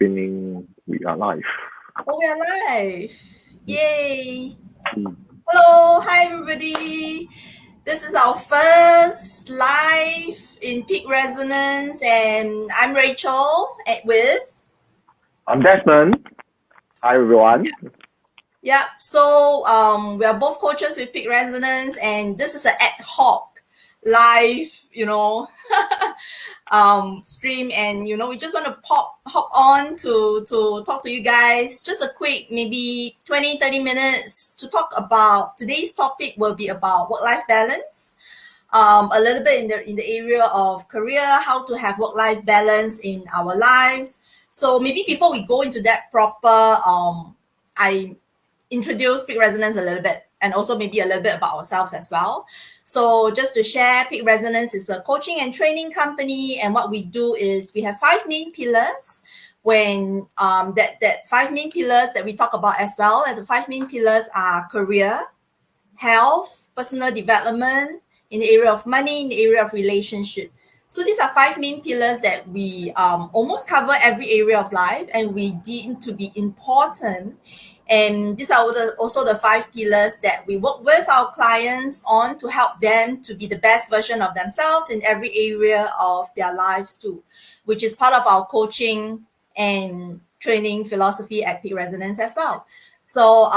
spinning. We are live. Oh, we are live. Yay. Mm. Hello. Hi, everybody. This is our first live in Peak Resonance, and I'm Rachel with. I'm Desmond. Hi, everyone. Yeah. So we are both coaches with Peak Resonance, and this is an ad hoc live, stream, and we just want to hop on to talk to you guys, just a quick maybe 20-30 minutes to talk about today's topic. Will be about work-life balance, a little bit in the area of career, how to have work-life balance in our lives. So maybe before we go into that proper, I introduce Peak Resonance a little bit, and also maybe a little bit about ourselves as well. So just to share, Peak Resonance is a coaching and training company, and what we do is we have 5 main pillars. When that 5 main pillars that we talk about as well, and the 5 main pillars are career, health, personal development, in the area of money, in the area of relationship. So these are 5 main pillars that we almost cover every area of life, and we deem to be important. And these are also the 5 pillars that we work with our clients on to help them to be the best version of themselves in every area of their lives too, which is part of our coaching and training philosophy at Peak Resonance as well. So,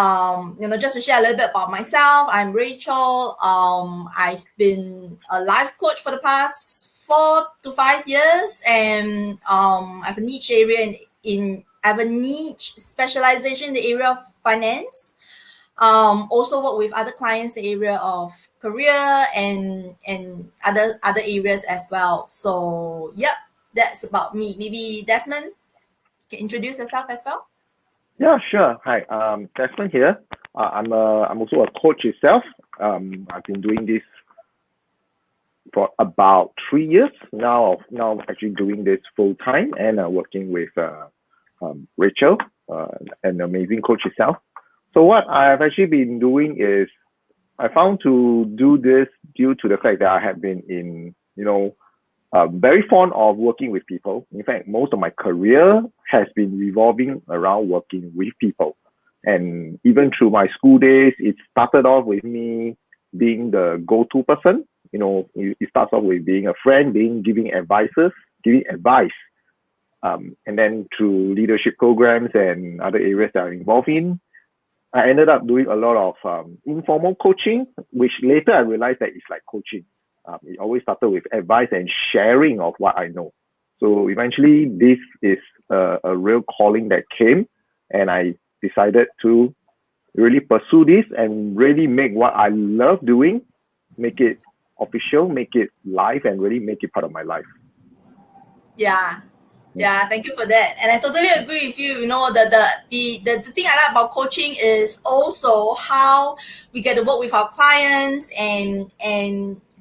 just to share a little bit about myself, I'm Rachel. I've been a life coach for the past 4 to 5 years, and I have a niche area I have a niche specialization in the area of finance. Also work with other clients in the area of career and other areas as well. So, yep, that's about me. Maybe Desmond can introduce yourself as well. Yeah, sure. Hi, Desmond here. I'm also a coach itself. I've been doing this for about 3 years now. Now actually doing this full time and working with Rachel, an amazing coach itself. So what I've actually been doing is I found to do this due to the fact that I have been in, very fond of working with people. In fact, most of my career has been revolving around working with people. And even through my school days, it started off with me being the go-to person. It starts off with being a friend, giving advice. And then through leadership programs and other areas that I'm involved in, I ended up doing a lot of informal coaching, which later I realized that it's like coaching. It always started with advice and sharing of what I know. So eventually, this is a real calling that came, and I decided to really pursue this and really make what I love doing, make it official, make it live, and really make it part of my life. Yeah, thank you for that. And I totally agree with you. The thing I like about coaching is also how we get to work with our clients and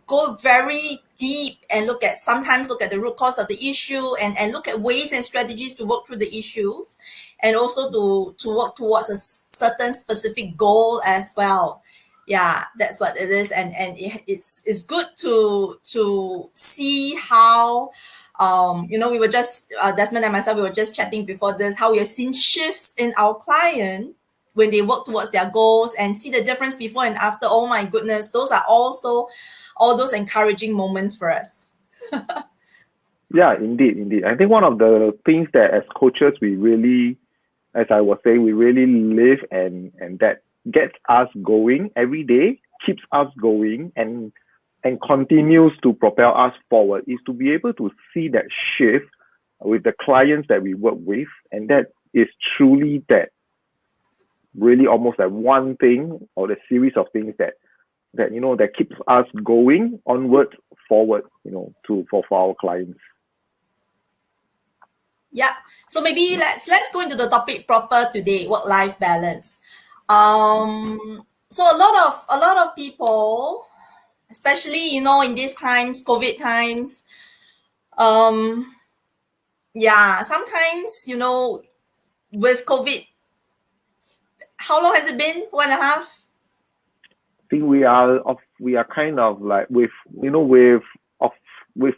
go very deep and sometimes look at the root cause of the issue and look at ways and strategies to work through the issues, and also to work towards a certain specific goal as well. Yeah, that's what it is. And it's good to see how we were just Desmond and myself, we were just chatting before this, how we have seen shifts in our client when they work towards their goals and see the difference before and after. Oh my goodness, those are also all those encouraging moments for us. Yeah, indeed. I think one of the things that as coaches we really, as I was saying, we really live and that gets us going every day, keeps us going and continues to propel us forward, is to be able to see that shift with the clients that we work with. And that is truly that really almost like one thing or the series of things that keeps us going onward, forward, for our clients. Yeah. So maybe let's go into the topic proper today, work-life balance. So a lot of people, especially in these times, COVID times, sometimes with COVID, how long has it been? 1.5? I think we are kind of like with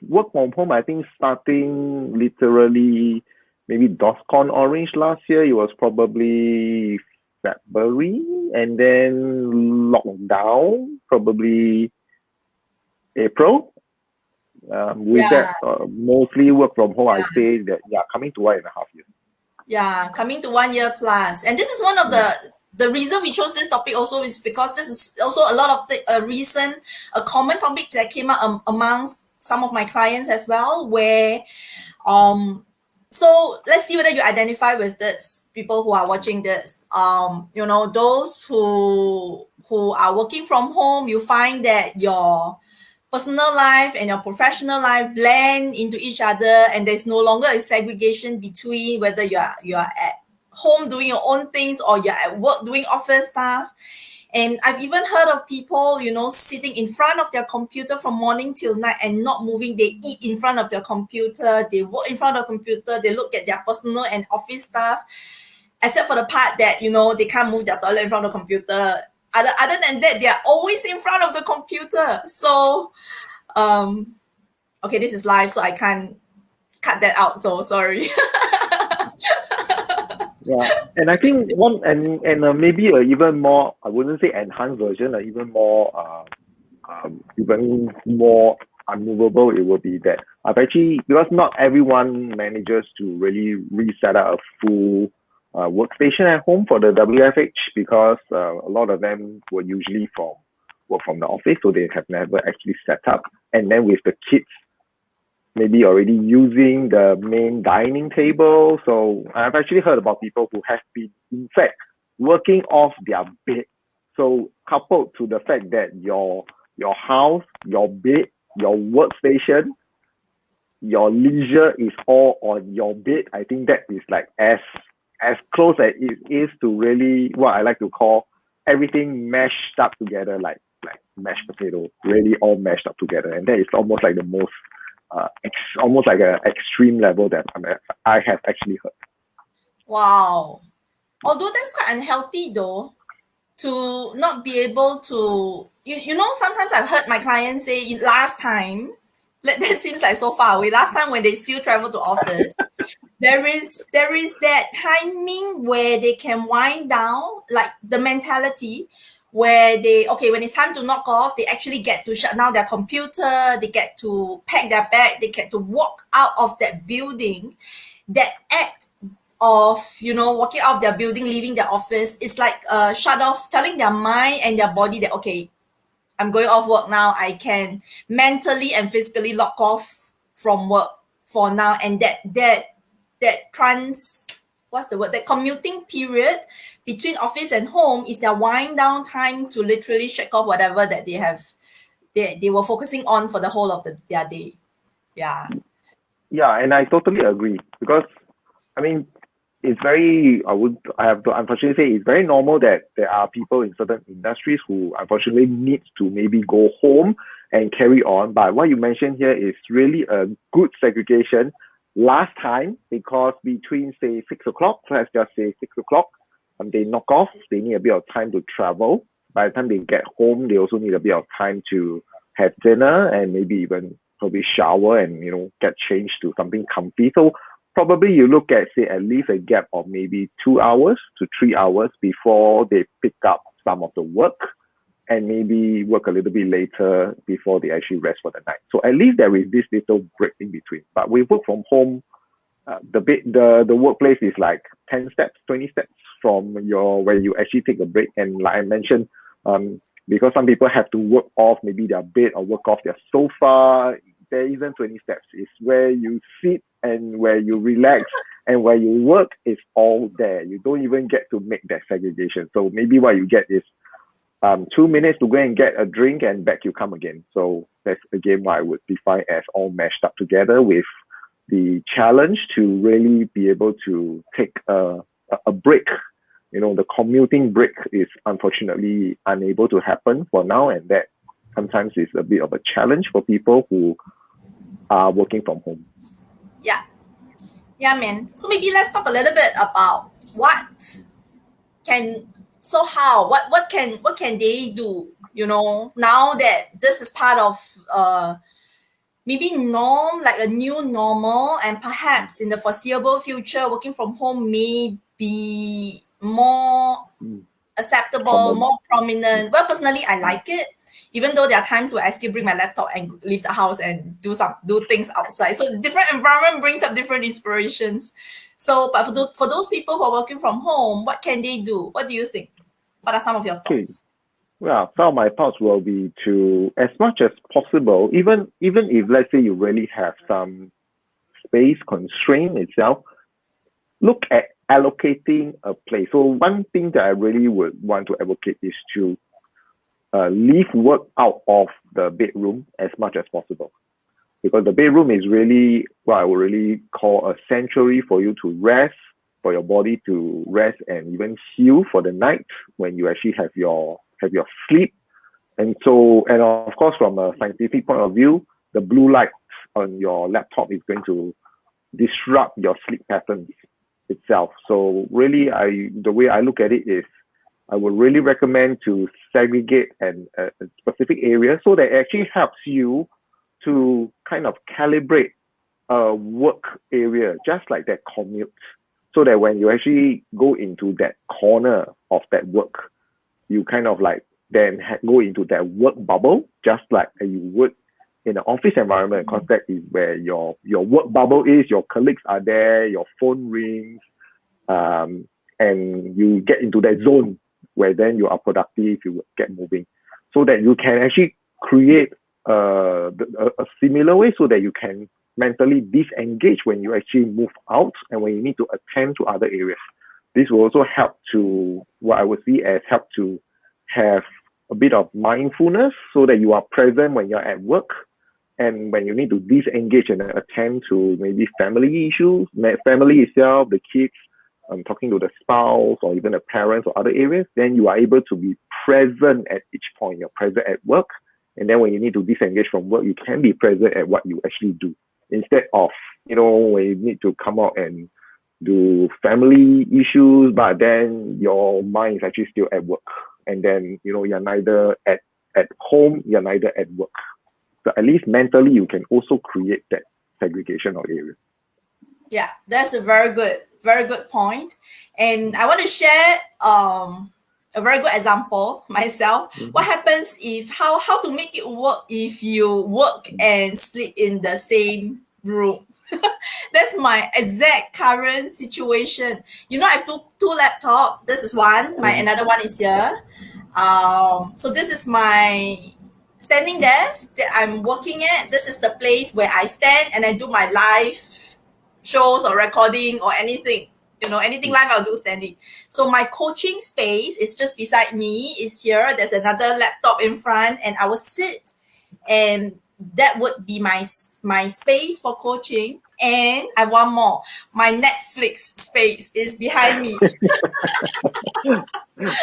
work from home. I think starting literally maybe DOSCON Orange last year. It was probably February, and then lockdown probably April. With Yeah. that, mostly work from home. I say that coming to 1.5 years. Yeah, coming to 1 year plus. And this is one of the reason we chose this topic also is because this is also a lot of a common topic that came up amongst some of my clients as well, where so let's see whether you identify with this, people who are watching this. Those who are working from home, you find that your personal life and your professional life blend into each other, and there's no longer a segregation between whether you are at home doing your own things or you're at work doing office stuff. And I've even heard of people, sitting in front of their computer from morning till night and not moving. They eat in front of their computer, they work in front of the computer, they look at their personal and office stuff, except for the part that, they can't move their toilet in front of the computer. Other than that, they are always in front of the computer. So, okay, this is live, so I can't cut that out. So sorry. Yeah, and I think one maybe a even more, I wouldn't say enhanced version, or even more unmovable, it would be that I've actually, because not everyone manages to really reset up a full workstation at home for the WFH, because a lot of them were usually work from the office, so they have never actually set up. And then with the kids maybe already using the main dining table. So I've actually heard about people who have been, in fact, working off their bed. So coupled to the fact that your house, your bed, your workstation, your leisure is all on your bed, I think that is like as close as it is to really what I like to call everything meshed up together, like mashed potato, really all meshed up together. And that is almost like the most almost like an extreme level that I have actually heard. Wow. Although that's quite unhealthy though, to not be able to, sometimes I've heard my clients say last time, that seems like so far away. Last time when they still travel to office, there is that timing where they can wind down, like the mentality where when it's time to knock off, they actually get to shut down their computer, they get to pack their bag, they get to walk out of that building. That act of, walking out of their building, leaving their office, is like shut off, telling their mind and their body that, okay, I'm going off work now. I can mentally and physically lock off from work for now. And that commuting period between office and home is their wind down time to literally shake off whatever that they were focusing on for the whole of their day. Yeah. Yeah, and I totally agree, because I mean, it's very, I have to unfortunately say, it's very normal that there are people in certain industries who unfortunately need to maybe go home and carry on. But what you mentioned here is really a good segregation last time, because between, say, 6 o'clock, let's just say 6 o'clock, they knock off, they need a bit of time to travel. By the time they get home, they also need a bit of time to have dinner and maybe even probably shower and, get changed to something comfy. So probably you look at, say, at least a gap of maybe 2 hours to 3 hours before they pick up some of the work, and maybe work a little bit later before they actually rest for the night. So at least there is this little break in between. But we work from home, the workplace is like 10 steps, 20 steps from where you actually take a break. And like I mentioned, because some people have to work off maybe their bed or work off their sofa, there isn't 20 steps. It's where you sit and where you relax and where you work is all there. You don't even get to make that segregation. So maybe what you get is 2 minutes to go and get a drink and back you come again. So that's again what I would define as all meshed up together, with the challenge to really be able to take a break. The commuting break is unfortunately unable to happen for now, and that sometimes is a bit of a challenge for people who are working from home. Yeah, man. So maybe let's talk a little bit about what can they do, now that this is part of maybe norm, like a new normal, and perhaps in the foreseeable future, working from home may be more acceptable, Common. more prominent. Well, personally, I like it, even though there are times where I still bring my laptop and leave the house and do things outside. So the different environment brings up different inspirations. So, but for those people who are working from home, what can they do? What do you think? What are some of your Okay. thoughts? Well, some of my thoughts will be to, as much as possible, even if let's say you really have some space constraint itself, look at allocating a place. So one thing that I really would want to advocate is to leave work out of the bedroom as much as possible, because the bedroom is really what I would really call a sanctuary for you to rest, for your body to rest and even heal for the night when you actually have your sleep. And so, and of course, from a scientific point of view, the blue light on your laptop is going to disrupt your sleep patterns itself. So really, the way I look at it is, I would really recommend to segregate a specific area so that it actually helps you to kind of calibrate a work area, just like that commute, so that when you actually go into that corner of that work, you kind of like then go into that work bubble, just like you would in an office environment. Because that is where your work bubble is, your colleagues are there, your phone rings, and you get into that zone where then you are productive, you get moving, so that you can actually create a similar way so that you can mentally disengage when you actually move out and when you need to attend to other areas. This will also help to, what I would see as help to have a bit of mindfulness so that you are present when you're at work, and when you need to disengage and attend to maybe family issues, family itself, the kids, talking to the spouse or even the parents or other areas, then you are able to be present at each point. You're present at work, and then when you need to disengage from work, you can be present at what you actually do, instead of, when you need to come out and do family issues, but then your mind is actually still at work. And then, you're neither at home, you're neither at work. So at least mentally, you can also create that segregation or area. Yeah, that's a very good point. And I want to share a very good example myself. What happens if how to make it work if you work and sleep in the same room? That's my exact current situation. I have two laptops. This is one. My another one is here. So this is my standing desk that I'm working at. This is the place where I stand and I do my live shows or recording or anything. Anything live I'll do standing. So my coaching space is just beside me, is here. There's another laptop in front, and I will sit, and that would be my space for coaching. And I want more. My Netflix space is behind me.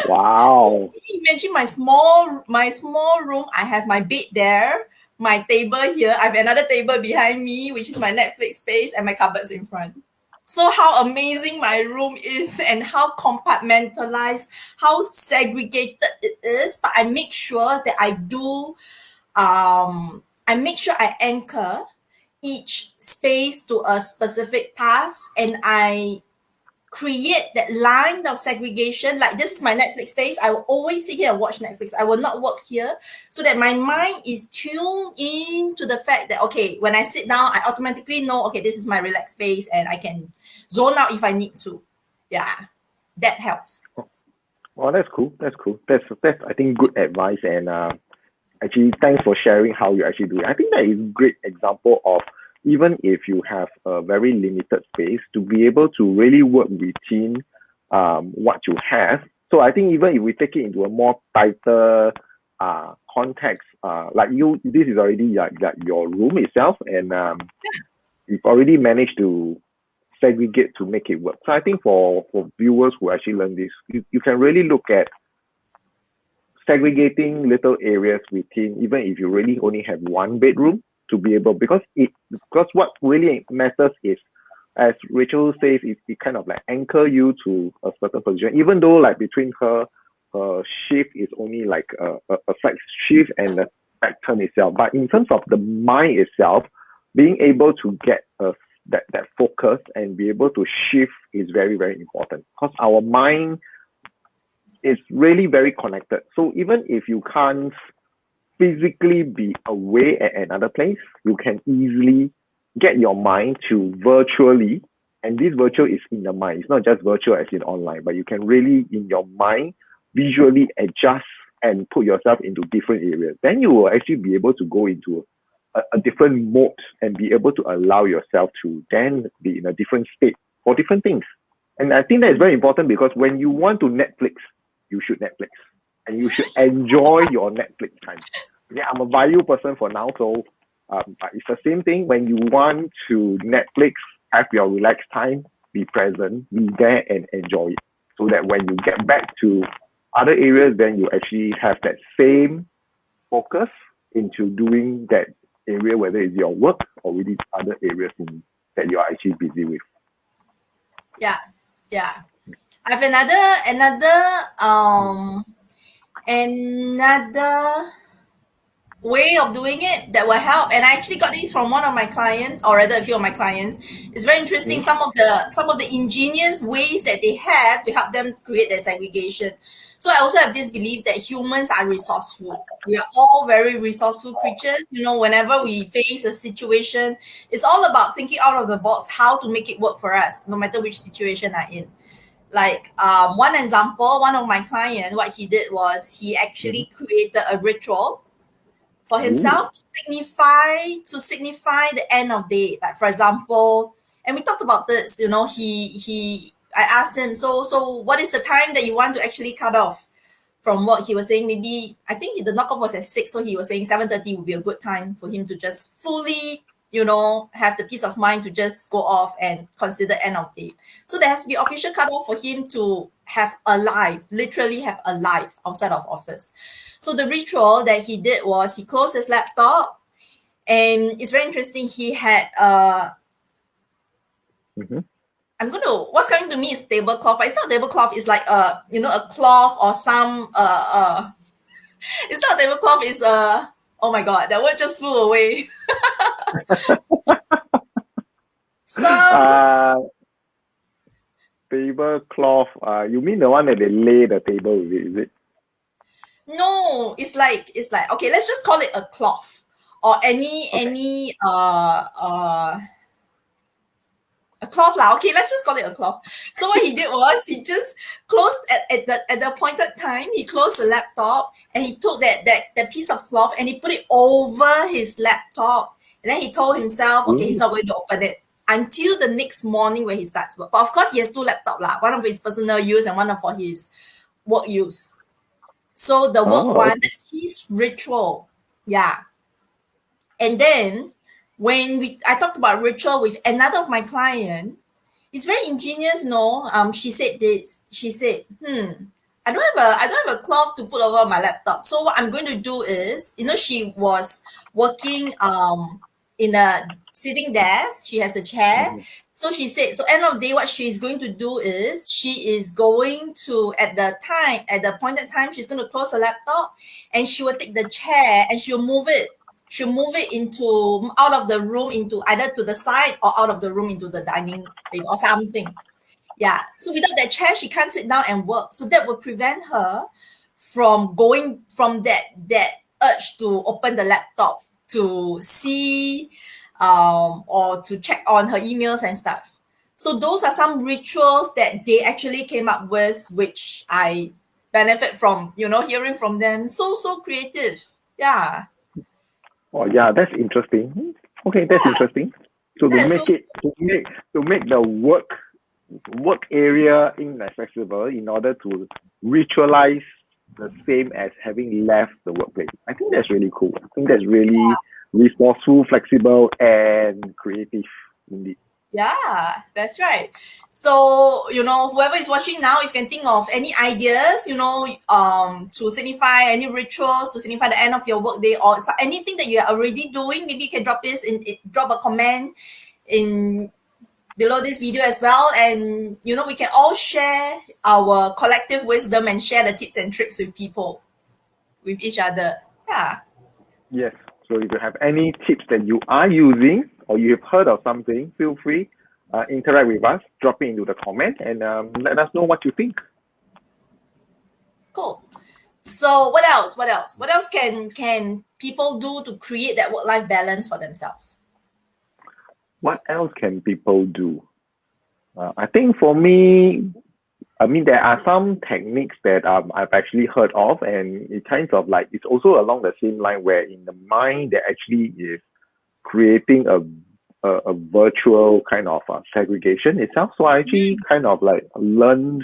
Wow. Imagine my small room. I have my bed there, my table here. I have another table behind me, which is my Netflix space, and my cupboards in front. So how amazing my room is, and how compartmentalized, how segregated it is. But I make sure that I make sure I anchor each space to a specific task, and I create that line of segregation. Like, this is my Netflix space. I will always sit here and watch Netflix. I will not work here, so that my mind is tuned in to the fact that, okay, when I sit down, I automatically know, okay, this is my relaxed space, and I can zone out if I need to. Yeah, that helps. Well, that's cool. That's I think good advice, and actually thanks for sharing how you actually do it. I think that is a great example of, even if you have a very limited space, to be able to really work within what you have. So I think even if we take it into a more tighter context, like this is already like your room itself, and you've already managed to segregate to make it work. So I think for viewers who actually learn this, you can really look at segregating little areas within, even if you really only have one bedroom, to be able, because what really matters is, as Rachel says, it kind of like anchor you to a certain position, even though like between her shift is only like a slight shift, and pattern itself. But in terms of the mind itself, being able to get that focus and be able to shift is very, very important, because our mind is really very connected. So even if you can't physically be away at another place, you can easily get your mind to virtually, and this virtual is in the mind. It's not just virtual as in online, but you can really in your mind visually adjust and put yourself into different areas. Then you will actually be able to go into a different mode and be able to allow yourself to then be in a different state for different things. And I think that is very important, because when you want to Netflix, you should Netflix and you should enjoy your Netflix time. Yeah, I'm a value person for now, so but it's the same thing. When you want to Netflix, have your relaxed time, be present, be there and enjoy it, so that when you get back to other areas, then you actually have that same focus into doing that area, whether it's your work or with these other areas that you are actually busy with. Yeah. I have another way of doing it that will help, and I actually got this from one of my clients, or rather a few of my clients. It's very interesting, some of the ingenious ways that they have to help them create that segregation. So I also have this belief that humans are resourceful. We are all very resourceful creatures. Whenever we face a situation, it's all about thinking out of the box, how to make it work for us, no matter which situation I'm in. Like one example, one of my clients, what he did was he actually created a ritual for himself to signify the end of day. Like, for example, and we talked about this, I asked him, so what is the time that you want to actually cut off from work? He was saying maybe, I think the knockoff was at 6, so he was saying 7:30 would be a good time for him to just fully, have the peace of mind to just go off and consider end of day. So there has to be official cutoff for him to have a life, literally have a life outside of office. So the ritual that he did was he closed his laptop, and it's very interesting. He had what's coming to me is tablecloth, but it's not tablecloth. It's like a cloth or some it's not tablecloth. It's oh my god, that word just flew away. Tablecloth. You mean the one that they lay the table with, is it? No, it's like okay, let's just call it a cloth or any a cloth lah. Okay, let's just call it a cloth. So what he did was he just closed at the appointed time. He closed the laptop and he took that piece of cloth and he put it over his laptop. And then he told himself, okay, he's not going to open it until the next morning when he starts work. But of course, he has 2 laptops lah. One of his personal use and one for his work use. So the work one, that's his ritual. Yeah. And then when I talked about ritual with another of my client, it's very ingenious, no? She said this. She said, I don't have a cloth to put over my laptop. So what I'm going to do is, she was working in a sitting desk. She has a chair. So she said, so end of the day, what she's going to do is she is going to, at the appointed time, she's going to close the laptop and she will take the chair and she'll move it. She'll move it into out of the room into either to the side or out of the room into the dining table or something. Yeah. So without that chair, she can't sit down and work. So that will prevent her from going from that urge to open the laptop to see or to check on her emails and stuff. So those are some rituals that they actually came up with, which I benefit from, hearing from them. So creative. Yeah. Oh yeah, that's interesting. Okay, that's interesting. So to make the work area inaccessible in order to ritualize the same as having left the workplace. I think that's really cool. I think that's really resourceful, flexible, and creative indeed. Yeah, that's right. So, whoever is watching now, if you can think of any ideas, to signify any rituals, to signify the end of your workday or anything that you are already doing, maybe you can drop a comment in below this video as well. And, we can all share our collective wisdom and share the tips and tricks with each other. Yeah. Yes. So if you have any tips that you are using or you've heard of something, feel free, interact with us, drop it into the comment, and let us know what you think. Cool. So what else? What else? What else can people do to create that work-life balance for themselves? What else can people do? I think for me, I mean, there are some techniques that I've actually heard of, and it kind of like it's also along the same line where in the mind there actually is creating a virtual kind of segregation itself. So I actually kind of like learned,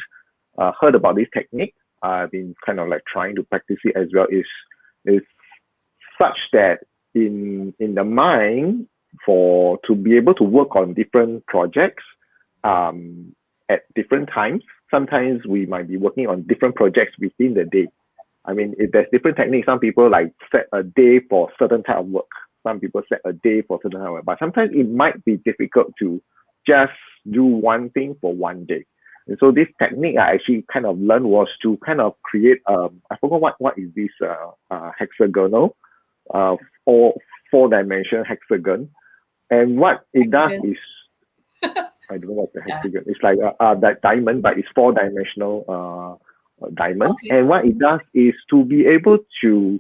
heard about this technique. I've been kind of like trying to practice it as well. Is such that in the mind for to be able to work on different projects at different times. Sometimes we might be working on different projects within the day. I mean, if there's different techniques, some people like set a day for certain type of work. Some people set a day for certain type of work. But sometimes it might be difficult to just do one thing for one day. And so this technique I actually kind of learned was to kind of create I forgot what is this hexagonal uh four four-dimensional hexagon. And what it does is I don't know what the hexagon. It's like that diamond, but it's four-dimensional diamond. Okay. And what it does is to be able to,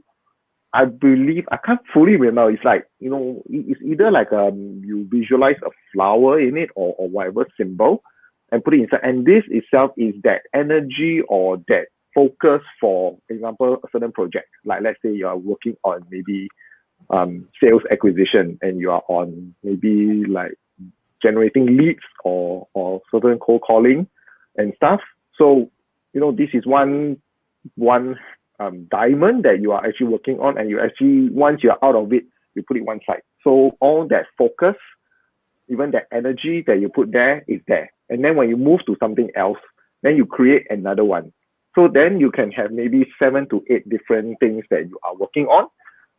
I believe, I can't fully remember. It's like, it's either like you visualize a flower in it or whatever symbol and put it inside. And this itself is that energy or that focus for example, a certain project. Like let's say you are working on maybe sales acquisition and you are on maybe like generating leads or certain cold calling and stuff. So, this is one diamond that you are actually working on, and you actually once you're out of it, you put it one side. So all that focus, even that energy that you put there is there. And then when you move to something else, then you create another one. So then you can have maybe 7 to 8 different things that you are working on.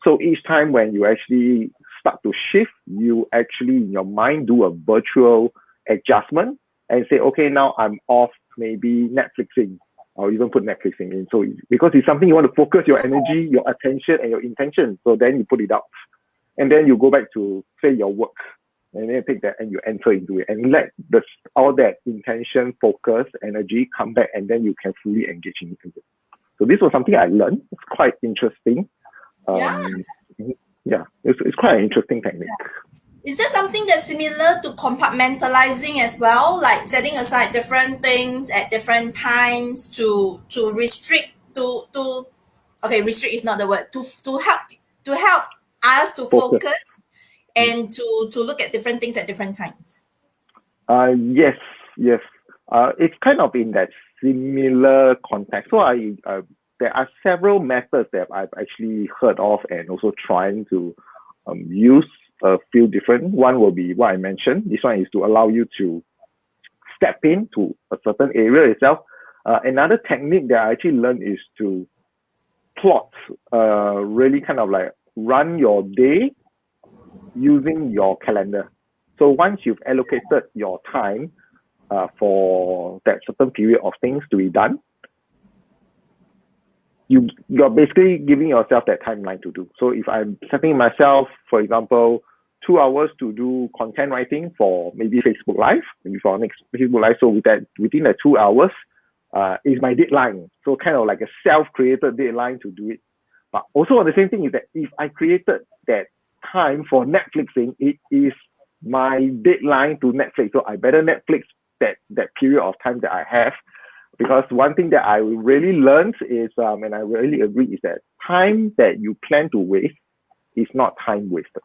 So each time when you actually start to shift, you actually in your mind do a virtual adjustment and say, okay, now I'm off maybe Netflixing, or even put Netflixing in. So because it's something you want to focus your energy, your attention, and your intention. So then you put it out, and then you go back to say your work, and then you take that and you enter into it, and let all that intention, focus, energy come back, and then you can fully engage into it. So this was something I learned. It's quite interesting. Yeah, it's quite an interesting technique. Is there something that's similar to compartmentalizing as well, like setting aside different things at different times to restrict to okay, restrict is not the word, to help us to focus and to look at different things at different times? Yes, yes. It's kind of in that similar context. So there are several methods that I've actually heard of and also trying to use a few different. One will be what I mentioned. This one is to allow you to step into a certain area itself. Another technique that I actually learned is to plot, really kind of like run your day using your calendar. So once you've allocated your time for that certain period of things to be done, you're basically giving yourself that timeline to do. So if I'm setting myself, for example, 2 hours to do content writing for maybe Facebook Live, maybe for our next Facebook Live. So within the 2 hours is my deadline. So kind of like a self-created deadline to do it. But also the same thing is that if I created that time for Netflixing, it is my deadline to Netflix. So I better Netflix that period of time that I have. Because one thing that I really learned is, and I really agree, is that time that you plan to waste is not time wasted.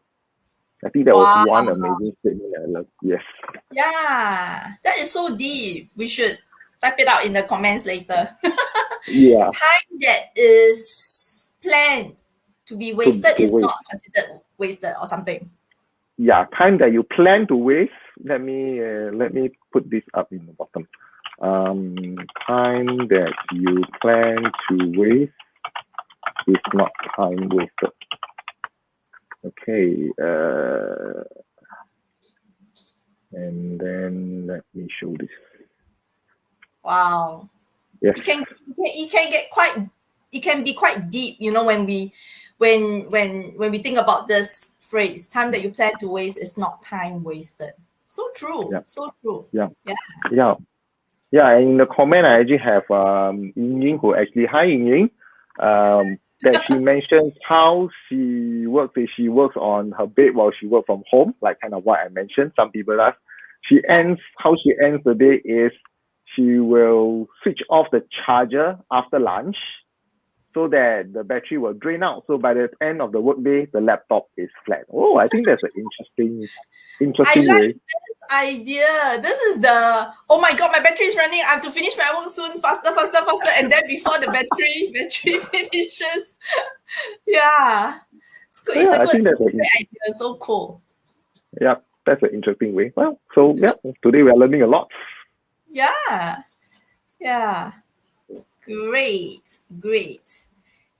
I think that was one amazing statement that I love. Yes. Yeah, that is so deep. We should type it out in the comments later. Yeah. Time that is planned to be wasted to is waste. not considered wasted or something. Yeah, time that you plan to waste. Let me put this up in the bottom. Time that you plan to waste is not time wasted. Okay. And then let me show this. Wow. Yes. It can be quite deep, when when we think about this phrase, time that you plan to waste is not time wasted. So true. Yeah. So true. Yeah. Yeah. Yeah. Yeah, and in the comment, I actually have Ying Ying, who actually, hi Ying Ying, that she mentions how she works. She works on her bed while she works from home, like kind of what I mentioned. Some people ask. How she ends the day is she will switch off the charger after lunch so that the battery will drain out. So by the end of the workday, the laptop is flat. Oh, I think that's an interesting I like way. this idea. This is the, oh my God, my battery is running. I have to finish my work soon. Faster, faster, faster. And then before the battery finishes. Yeah. It's good. It's Yeah, a I think that's great idea. So cool. Yeah, that's an interesting way. Well, so yeah, today we are learning a lot. Yeah. Yeah. Great. Great.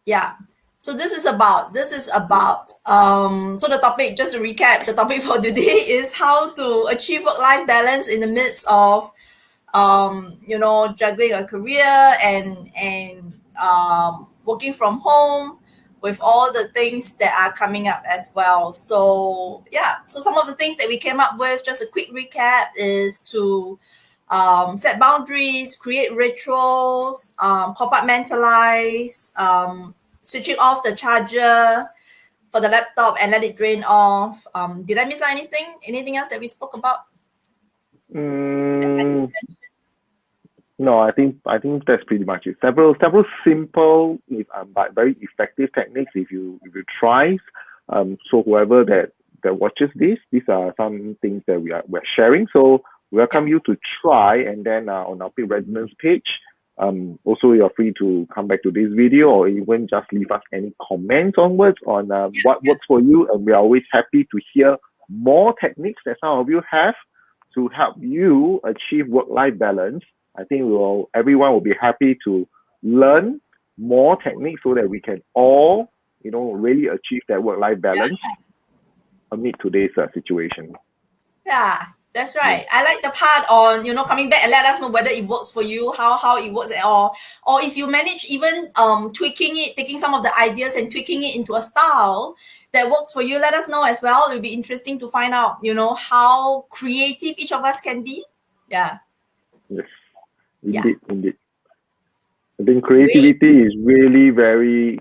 Yeah. So this is about so the topic, just to recap, the topic for today is how to achieve work-life balance in the midst of juggling a career and working from home with all the things that are coming up as well. So yeah, so some of the things that we came up with, just a quick recap, is to set boundaries, create rituals, compartmentalize, switching off the charger for the laptop and let it drain off. Did I miss out anything? Anything else that we spoke about? No, I think that's pretty much it. Several simple but very effective techniques if you try. So whoever that watches this, these are some things that we're sharing. So welcome you to try, and then on our Peak Resonance page. Also, you're free to come back to this video or even just leave us any comments onwards on what works for you. And we're always happy to hear more techniques that some of you have to help you achieve work-life balance. I think everyone will be happy to learn more techniques so that we can all, really achieve that work-life balance amid today's situation. Yeah. That's right. I like the part on, coming back and let us know whether it works for you, how it works, or if you manage even tweaking it, taking some of the ideas and tweaking it into a style that works for you. Let us know as well. It'll be interesting to find out, how creative each of us can be. Yeah. Yes, indeed. I think creativity is really very.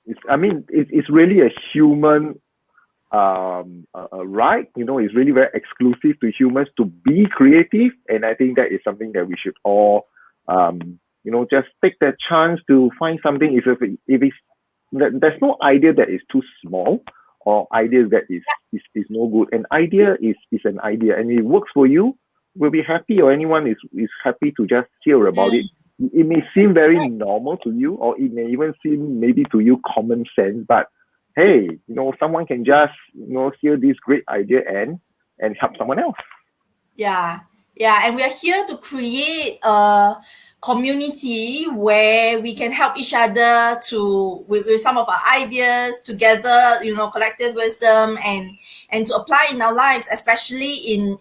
It's really a human. Right, it's really very exclusive to humans to be creative, and I think that is something that we should all, just take that chance to find something. If it's there's no idea that is too small or ideas that is no good. An idea is an idea, and it works for you. We'll be happy, or anyone is happy to just hear about it. It may seem very normal to you, or it may even seem maybe to you common sense, but hey, someone can just, hear this great idea and help someone else. Yeah. And we are here to create a community where we can help each other with some of our ideas together, collective wisdom and to apply in our lives, especially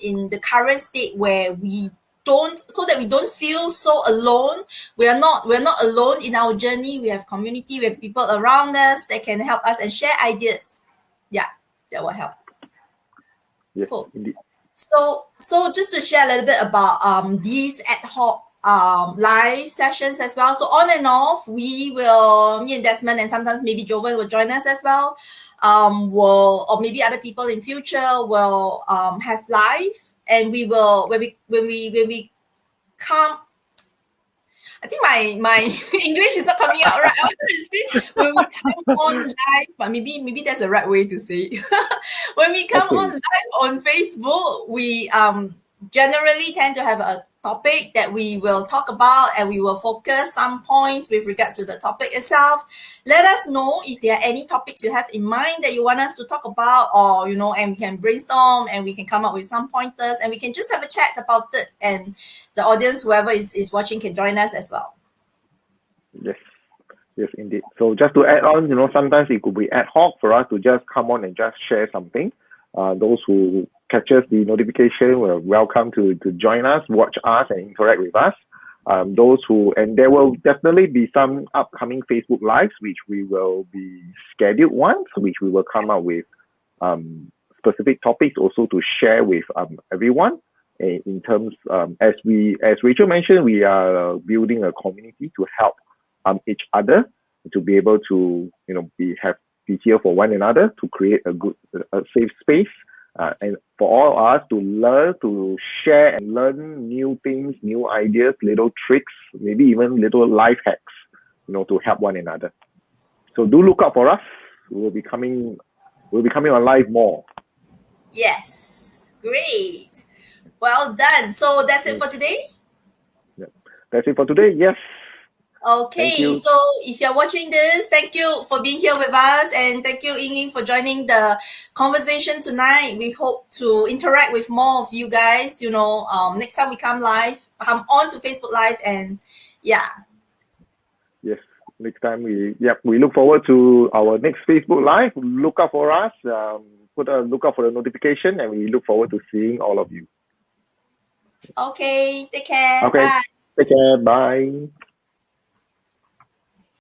in the current state where we don't feel so alone. We're not alone in our journey. We have community, we have people around us that can help us and share ideas. Yeah, that will help. Yes, cool. Indeed. So just to share a little bit about these ad hoc live sessions as well. So on and off, me and Desmond, and sometimes maybe Joven will join us as well. Or maybe other people in future will have live, and we will when we come. I think my English is not coming out right. I wanted to say when we come on live, but maybe that's the right way to say it. When we come on live on Facebook, we generally tend to have a topic that we will talk about, and we will focus some points with regards to the topic itself. Let us know if there are any topics you have in mind that you want us to talk about, or and we can brainstorm and we can come up with some pointers, and we can just have a chat about it, and the audience, whoever is watching, can join us as well. Yes, indeed. So just to add on, sometimes it could be ad hoc for us to just come on and just share something. Those who catches the notification, we're welcome to join us, watch us, and interact with us. And there will definitely be some upcoming Facebook Lives, which we will be scheduled ones, which we will come up with specific topics also to share with everyone. In terms, as Rachel mentioned, we are building a community to help each other to be able to be here for one another, to create a safe space, and for all of us to learn, to share and learn new things, new ideas, little tricks, maybe even little life hacks, to help one another. So do look out for us. We'll be coming on live more. Yes, great. Well done. So that's it for today? Yeah. That's it for today, yes. Okay, so if you're watching this, thank you for being here with us, and thank you, Ying, for joining the conversation tonight. We hope to interact with more of you guys. Next time we come on to Facebook Live, and yeah. Yes, next time we look forward to our next Facebook Live. Look out for us. Look out for the notification, and we look forward to seeing all of you. Okay, take care. Okay, Bye. take care. Bye.